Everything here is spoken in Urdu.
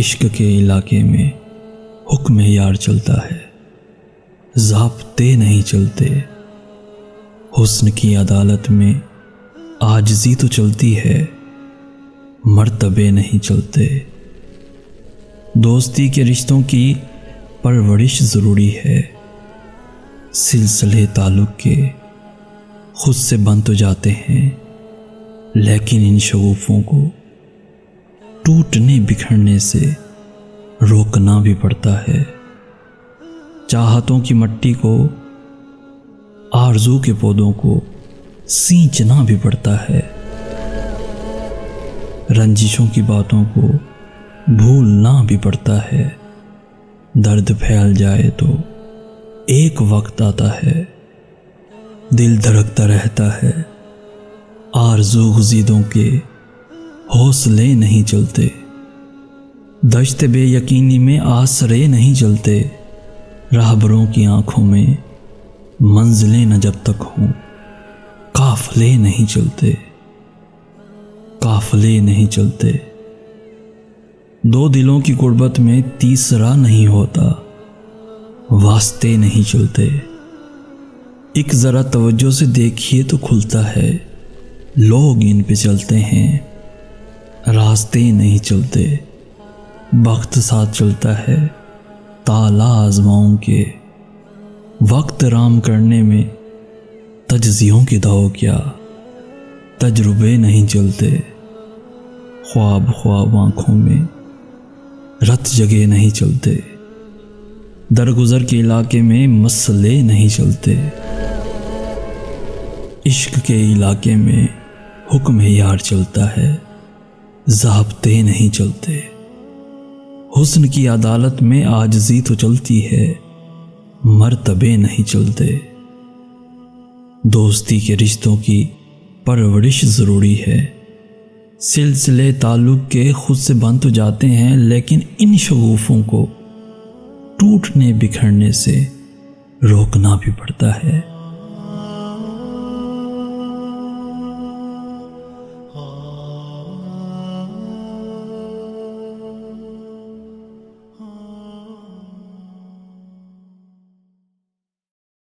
عشق کے علاقے میں حکم یار چلتا ہے، ضابطے نہیں چلتے۔ حسن کی عدالت میں عاجزی تو چلتی ہے، مرتبے نہیں چلتے۔ دوستی کے رشتوں کی پرورش ضروری ہے، سلسلے تعلق کے خود سے بن تو جاتے ہیں، لیکن ان شگوفوں کو ٹوٹنے بکھرنے سے روکنا بھی پڑتا ہے۔ چاہتوں کی مٹی کو، آرزو کے پودوں کو سینچنا بھی پڑتا ہے۔ رنجشوں کی باتوں کو بھولنا بھی پڑتا ہے۔ درد پھیل جائے تو ایک وقت آتا ہے، دل دھڑکتا رہتا ہے، آرزو گزیدوں کے حوصلے نہیں چلتے۔ دشت بے یقینی میں آسرے نہیں چلتے، راہبروں کی آنکھوں میں منزلیں نہ جب تک ہوں، قافلے نہیں چلتے، قافلے نہیں چلتے۔ دو دلوں کی غربت میں تیسرا نہیں ہوتا، واسطے نہیں چلتے۔ ایک ذرا توجہ سے دیکھیے تو کھلتا ہے، لوگ ان پہ چلتے ہیں، راستے نہیں چلتے۔ وقت ساتھ چلتا ہے، تالا آزماؤں کے وقت رام کرنے میں تجزیوں کی داؤ کیا، تجربے نہیں چلتے۔ خواب خواب آنکھوں میں رت جگے نہیں چلتے، درگزر کے علاقے میں مسئلے نہیں چلتے۔ عشق کے علاقے میں حکم یار چلتا ہے، ضابطے نہیں چلتے۔ حسن کی عدالت میں عاجزی تو چلتی ہے، مرتبے نہیں چلتے۔ دوستی کے رشتوں کی پرورش ضروری ہے، سلسلے تعلق کے خود سے بن تو جاتے ہیں، لیکن ان شگوفوں کو ٹوٹنے بکھرنے سے روکنا بھی پڑتا ہے۔